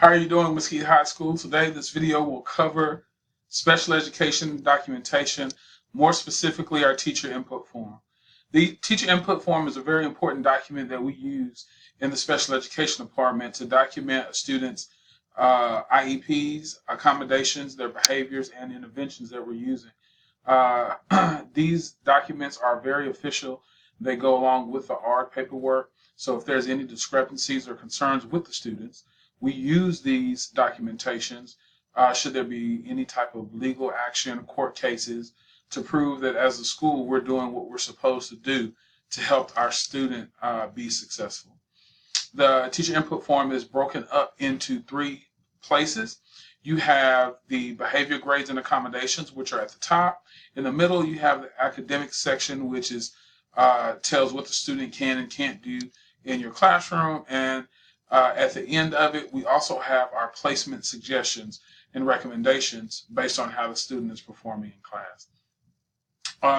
How are you doing, Mesquite High School? Today, this video will cover special education documentation, more specifically our teacher input form. The teacher input form is a very important document that we use in the special education department to document a student's IEPs, accommodations, their behaviors, and interventions that we're using. These documents are very official. They go along with the ARD paperwork. So if there's any discrepancies or concerns with the students, we use these documentations should there be any type of legal action, court cases, to prove that as a school we're doing what we're supposed to do to help our student be successful. The teacher input form is broken up into three places. You have the behavior, grades, and accommodations, which are at the top. In the middle, you have the academic section, which is tells what the student can and can't do in your classroom. And at the end of it, we also have our placement suggestions and recommendations based on how the student is performing in class.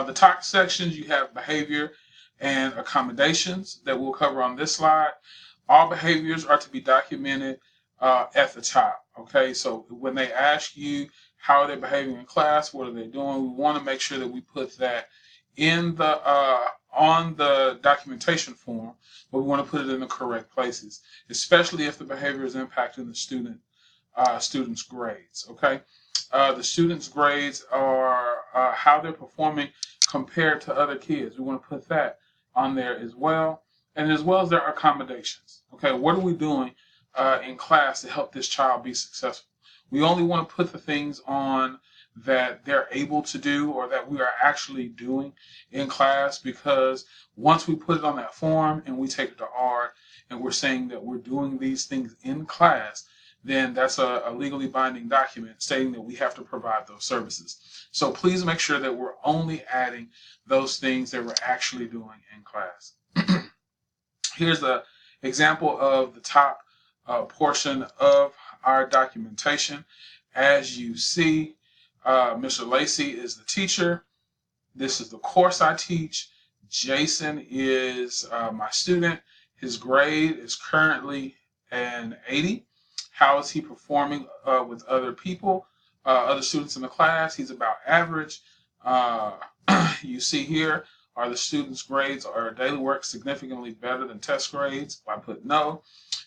The top sections, you have behavior and accommodations that we'll cover on this slide. All behaviors are to be documented at the top. Okay, so when they ask you how are they behaving in class, what are they doing, we want to make sure that we put that in the on the documentation form, but we want to put it in the correct places, especially if the behavior is impacting the student's grades. Okay, the students' grades are how they're performing compared to other kids. We want to put that on there as well, and as well as their accommodations. Okay, what are we doing in class to help this child be successful? We only want to put the things on that they're able to do or that we are actually doing in class, because once we put it on that form and we take it to ARD and we're saying that we're doing these things in class, then that's a legally binding document stating that we have to provide those services. So please make sure that we're only adding those things that we're actually doing in class. Here's an example of the top portion of our documentation. As you see, Mr. Lacey is the teacher. This is the course I teach. Jason is my student. His grade is currently an 80. How is he performing with other people, other students in the class? He's about average. You see here are the students' grades or daily work significantly better than test grades? I put no.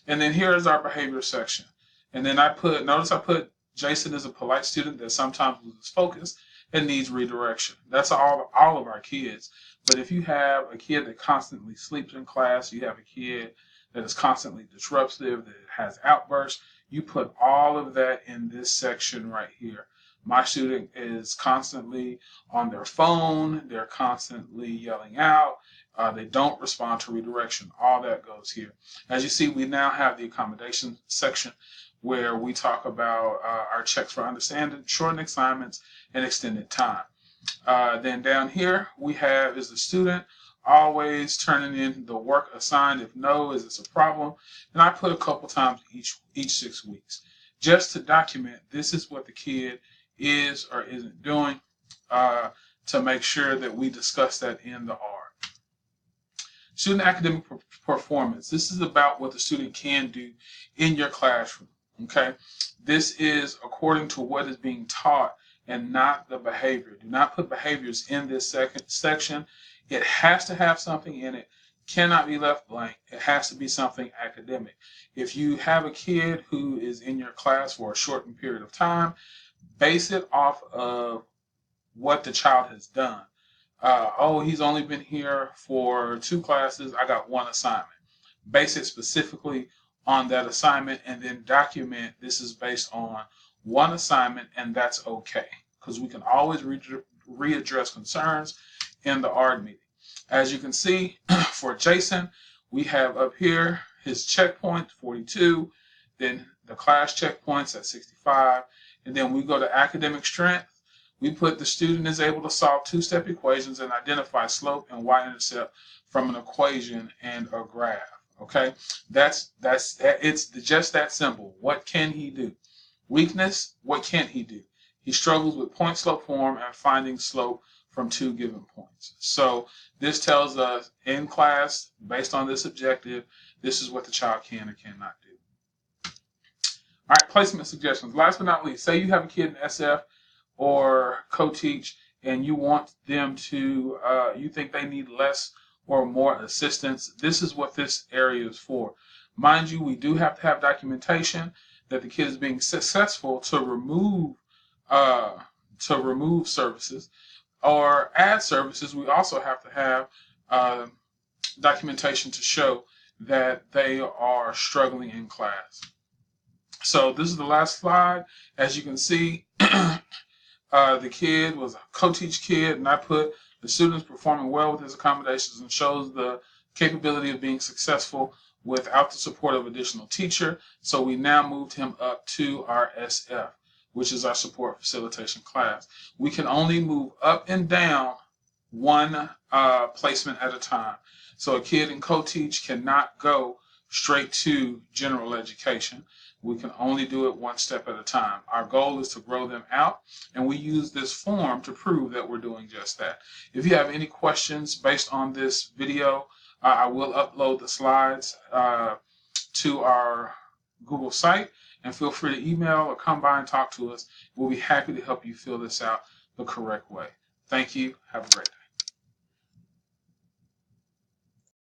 And then here is our behavior section. And then notice I put Jason is a polite student that sometimes loses focus and needs redirection. That's all of our kids. But if you have a kid that constantly sleeps in class, you have a kid that is constantly disruptive, that has outbursts, you put all of that in this section right here. My student is constantly on their phone. They're constantly yelling out. They don't respond to redirection. All that goes here. As you see, we now have the accommodation section where we talk about our checks for understanding, shortened assignments, and extended time. Then down here we have is the student always turning in the work assigned? If no, is this a problem? And I put a couple times each 6 weeks just to document this is what the kid is or isn't doing, to make sure that we discuss that in the ARD. Student academic performance. This is about what the student can do in your classroom. Okay, this is according to what is being taught and not the behavior. Do not put behaviors in this second section. It has to have something in it. Cannot be left blank. It has to be something academic. If you have a kid who is in your class for a shortened period of time, base it off of what the child has done. Oh, he's only been here for 2 classes. I got 1 assignment. Base it specifically on that assignment and then document this is based on 1 assignment, and that's okay, because we can always readdress concerns in the ARD meeting. As you can see, for Jason, we have up here his checkpoint 42, then the class checkpoints at 65, and then we go to academic strength. We put the student is able to solve 2-step equations and identify slope and y-intercept from an equation and a graph. Okay, it's just that simple. What can he do? Weakness, what can't he do? He struggles with point slope form and finding slope from 2 given points. So this tells us in class, based on this objective, this is what the child can or cannot do. All right, placement suggestions. Last but not least, say you have a kid in SF or co-teach and you want them to, you think they need less or more assistance. This is what this area is for. Mind you, we do have to have documentation that the kid is being successful to remove services or add services. We also have to have documentation to show that they are struggling in class. So this is the last slide. As you can see, the kid was a co-teach kid, and I put the students performing well with his accommodations and shows the capability of being successful without the support of additional teacher. So we now moved him up to our SF, which is our support facilitation class. We can only move up and down one placement at a time. So a kid in co-teach cannot go straight to general education. We can only do it one step at a time. Our goal is to grow them out, and we use this form to prove that we're doing just that. If you have any questions based on this video, I will upload the slides to our Google site, and feel free to email or come by and talk to us. We'll be happy to help you fill this out the correct way. Thank you. Have a great day.